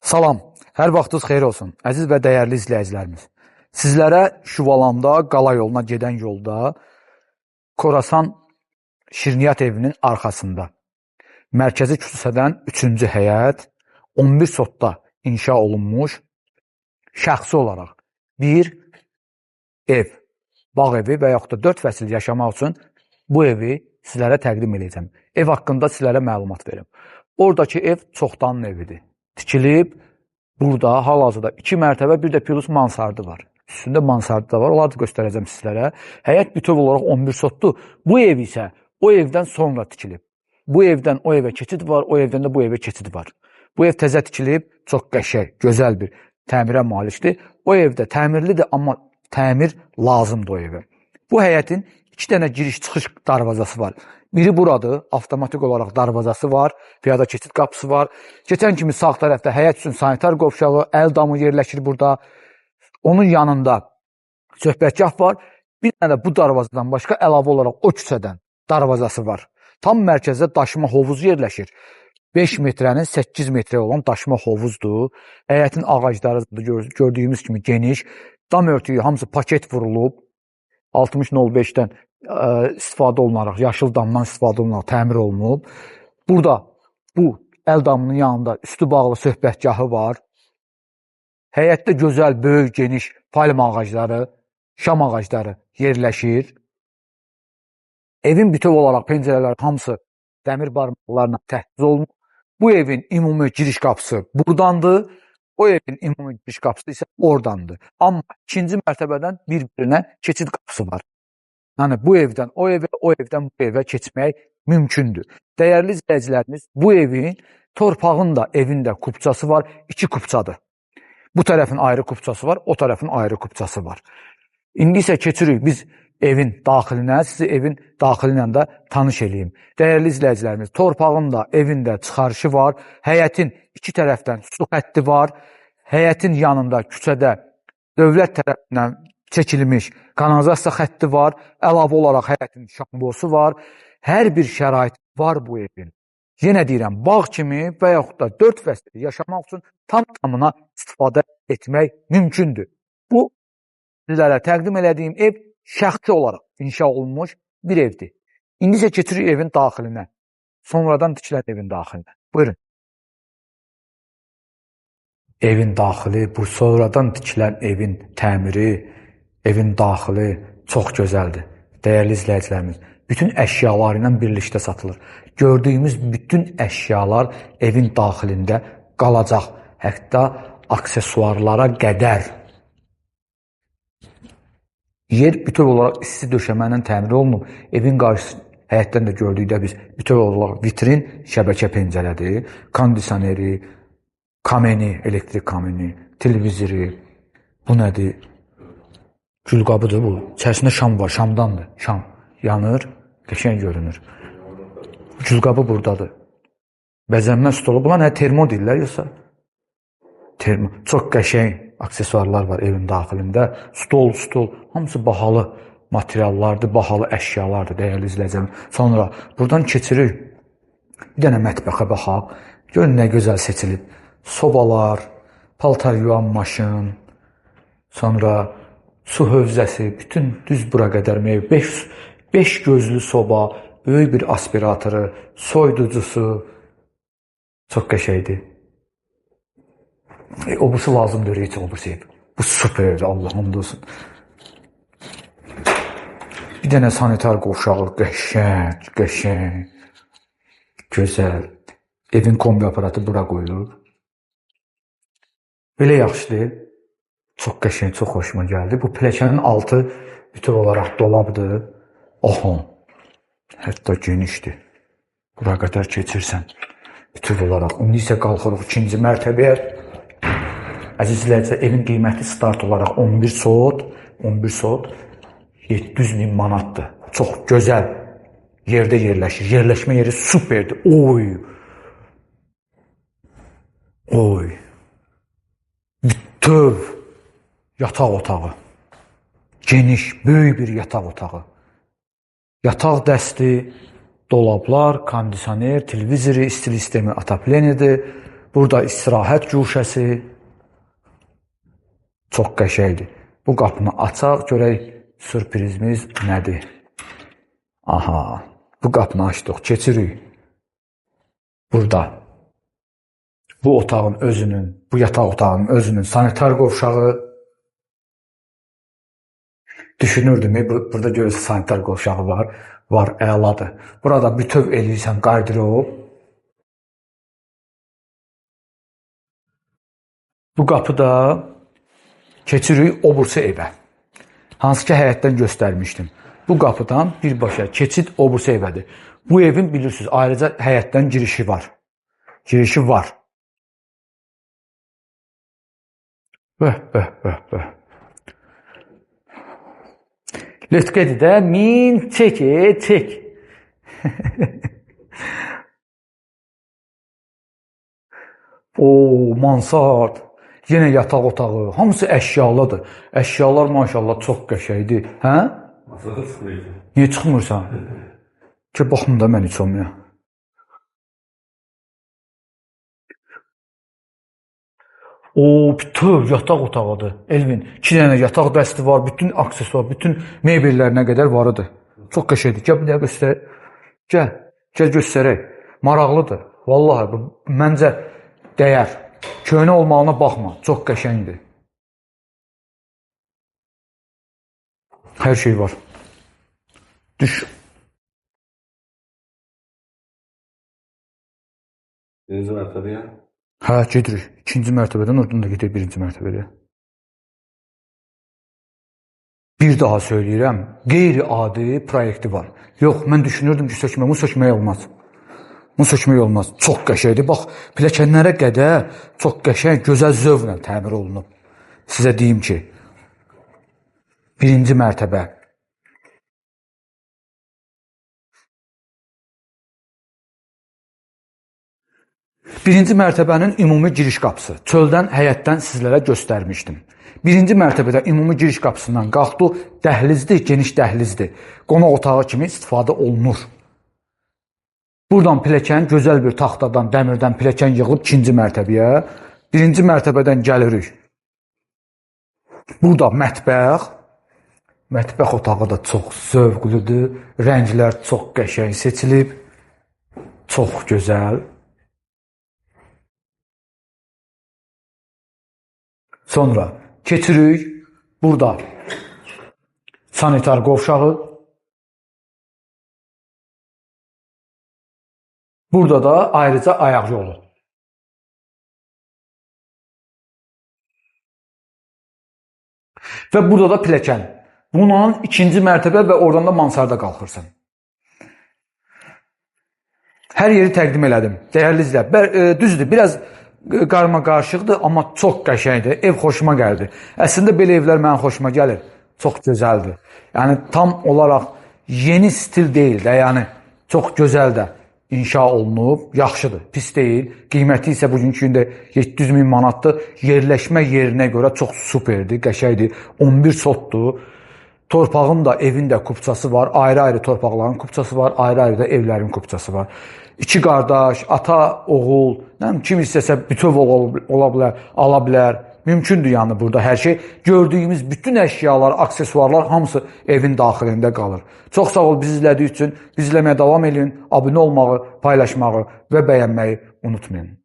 Salam, hər vaxtınız xeyir olsun, əziz və dəyərli izləyicilərimiz. Sizlərə Şuvalamda, qala yoluna gedən yolda, Korasan Şirniyyat evinin arxasında, mərkəzi küçədən 3-cü həyət, 11 sotda inşa olunmuş, şəxsi olaraq bir ev, bağ evi və yaxud da 4 fəsil yaşamaq üçün bu evi sizlərə təqdim edəcəm. Ev haqqında sizlərə məlumat verim. Oradakı ev çoxdanın evidir. Tikilib, burada hal-hazırda 2 mərtəbə, bir də plus mansardı var. Üstündə mansardı da var, onları da göstərəcəm sizlərə. Həyət bütöv olaraq 11 sotdur. Bu ev isə o evdən sonra tikilib. Bu evdən o evə keçid var, o evdən də bu evə keçid var. Bu ev təzə tikilib, çox qəşəng, gözəl bir təmirə malikdir. O evdə təmirlidir, amma təmir lazımdır o evə. Bu həyətin 2 dənə giriş-çıxış darvazası var. Biri buradır, avtomatik olaraq darvazası var, piyada keçid qapısı var. Keçən kimi sağ tərəfdə həyət üçün sanitar qovşağı, əl damı yerləşir burada. Onun yanında söhbətgah var. Bir dənə bu darvazadan başqa əlavə olaraq o küçədən darvazası var. Tam mərkəzdə daşıma hovuzu yerləşir. 5 metrənin 8 metrə olan daşıma hovuzdur. Həyətin ağacları gördüyümüz kimi geniş. Dam örtüyü hamısı paket vurulub. 60.05-dən istifadə olunaraq, yaşıl damdan istifadə olunaraq təmir olunub. Burada bu əl damının yanında üstü bağlı söhbətgahı var. Həyətdə gözəl, böyük, geniş palma ağacları, şam ağacları yerləşir. Evin bütöv olaraq pəncərələri hamısı dəmir barmaqlarına təchiz olunub. Bu evin ümumi giriş qapısı buradandır. O evin ümumi giriş qapısı isə oradandır. Amma ikinci mərtəbədən bir-birinə keçid qapısı var. Yəni bu evdən o evə, o evdən bu evə keçmək mümkündür. Dəyərli izləyicilərimiz, bu evin torpağın da evində kupçası var, 2 kupçadır. Bu tərəfin ayrı kupçası var, o tərəfin ayrı kupçası var. İndi isə keçirik biz evin daxilinə, sizi evin daxili ilə də tanış edeyim. Dəyərli izləyicilərimiz, torpağın da evində çıxarışı var, həyətin 2 tərəfdən su xətti var, həyətin yanında küçədə dövlət tərəfindən çəkilmiş kanalizasiya xətti var, əlavə olaraq həyətin şambosu var, hər bir şərait var bu evin. Yenə deyirəm, bağ kimi və yaxud da 4 fəsil yaşamaq üçün tam-tamına istifadə etmək mümkündür. Bu, sizlərə təqdim elədiyim ev şəxsi olaraq inşa olunmuş bir evdir. İndi isə keçirik evin daxilinə, sonradan tikilən evin daxilinə. Buyurun. Evin daxili, bu sonradan tikilən evin təmiri, evin daxili çox gözəldir. Dəyərli izləyicilərimiz, bütün əşyalar ilə birlikdə satılır. Gördüyümüz bütün əşyalar evin daxilində qalacaq. Hətta aksesuarlara qədər. Yer bütöv olaraq isti döşəmə təmir olunub. Evin qarşısı, həyətdən də gördükdə biz bütöv olaraq vitrin şəbəkə pəncərədir, kondisioneri, kameni, elektrik kameni, televizori, bu nədir? Külqabıdır bu. İçərisində şam var, şamdandır. Şam yanır, qəşəng görünür. Külqabı buradadır. Bəzənmə stolu. Bunlar nə termo deyirlər yoxsa? Termo. Çox qəşəng aksesuarlar var evin daxilində. Stol, hamısı bahalı materiallardır, bahalı əşyalardır, dəyərli izləyicəm. Sonra buradan keçirik. Bir dənə mətbəxə baxaq. Görün nə gözəl seçilib. Sobalar, paltar yuvan maşın, sonra su hövzəsi, bütün düz bura qədər 5 gözlü soba, böyük bir aspiratoru, soyuducusu, çox qəşəngdir. Obusu lazımdır, heç obusu ev. Bu süperdir, Allah'ım olsun. Bir dənə sanitar qovşağı, qəşəng, gözəl. Evin kombi aparatı bura qoyulur. Belə yaxşıdır. Çox qəşəng, çox xoşuma gəldi. Bu pilləkənin altı bütöv olaraq dolabdır. Oho, hətta genişdir. Bura qədər keçirsən bütöv olaraq. İndi isə qalxırıq 2-ci mərtəbəyə. Əziz izləyicilər, evin qiyməti start olaraq 11 sot 700.000 manatdır. Çox gözəl yerdə yerləşir. Yerləşmə yeri superdir. Oy. Bütöv yataq otağı. Geniş, böyük bir yataq otağı. Yataq dəsti, dolablar, kondisioner, televizori, istil sistemi, atapleniyadır. Burada istirahət guşəsi. Çox qəşəngdir. Bu qapını açaq, görək sürprizimiz nədir? Aha, bu qapını açdıq, keçirik. Burada bu otağın özünün, bu yataq otağının özünün sanitar qovşağı. Düşünürdüm, burada görürsə sanitar qovşağı var. Var, əladır. Burada bütöv eləyirsən qardirob. Bu qapıda keçirik o bursa evə. Hansı ki, həyətdən göstərmişdim. Bu qapıdan birbaşa keçid o bursa evədir. Bu evin bilirsiniz, ayrıca həyətdən girişi var. Girişi var. Lütqədi də min çək. Mansard. Yenə yataq otağı. Hamısı əşyalıdır. Əşyalar maşallah çox qəşəngdir. Hə? Masada çıxmırsan. Niyə çıxmırsan? Ki, baxın da mən heç olmaya. Bütöv yataq otağıdır. Elvin, 2 dənə yataq dəsti var, bütün aksesuar, bütün mebellərinə qədər varıdır. Çox qəşəngdir. Gəl bir dəyə göstərək. Gəl göstərək. Maraqlıdır. Vallahi, bu məncə dəyər. Köhnə olmağına baxma. Çox qəşəngdir. Hər şey var. Düş. Birinci mərtəbəyə? Hə, gedirik. 2-ci mərtəbədən oradan da gedirik 1-ci mərtəbəyə. Bir daha söyləyirəm, qeyri-adi proyekti var. Yox, mən düşünürdüm ki, bu sökmək olmaz. Bu sökmək olmaz. Çox qəşəngdir. Bax, pilləkənlərə qədər çox qəşəng, gözəl zövqlə təmir olunub. Sizə deyim ki, 1-ci mərtəbə. Birinci mərtəbənin ümumi giriş qapısı. Çöldən, həyətdən sizlərə göstərmişdim. 1-ci mərtəbədə ümumi giriş qapısından qalxdı, dəhlizdir, geniş dəhlizdir. Qonaq otağı kimi istifadə olunur. Buradan pilləkən, gözəl bir taxtadan, dəmirdən pilləkən yığılıb 2-ci mərtəbəyə. 1-ci mərtəbədən gəlirik. Burada mətbəx. Mətbəx otağı da çox zövqlüdür. Rənglər çox qəşəng seçilib. Çox gözəl. Sonra keçirik. Burada sanitar qovşağı. Burada da ayrıca ayaq yolu. Və burada da pilləkən. Bunun 2-ci mərtəbə və oradan da mansarda qalxırsan. Hər yeri təqdim elədim. Dəyərli izləyicilər, düzdür, biraz qarma-qarışıqdır, amma çox qəşəngdir. Ev xoşuma gəldi. Əslində belə evlər mənim xoşuma gəlir. Çox gözəldir. Yəni tam olaraq yeni stil deyil də, yəni çox gözəl də inşa olunub, yaxşıdır, pis deyil. Qiyməti isə bugünkü gündə 700.000 manatdır. Yerləşmə yerinə görə çox superdir, qəşəngdir. 11 sotdur. Torpağın da, evin də kupçası var. Ayrı-ayrı torpaqların kupçası var, ayrı-ayrı da evlərin kupçası var. 2 qardaş, ata, oğul, kim istəsə bütöv ola bilər, ala bilər. Mümkündür yəni burada hər şey. Gördüyümüz bütün əşyalar, aksesuarlar hamısı evin daxilində qalır. Çox sağ ol bizi izlədiyi üçün. Bizi izləməyə davam edin. Abunə olmağı, paylaşmağı və bəyənməyi unutmayın.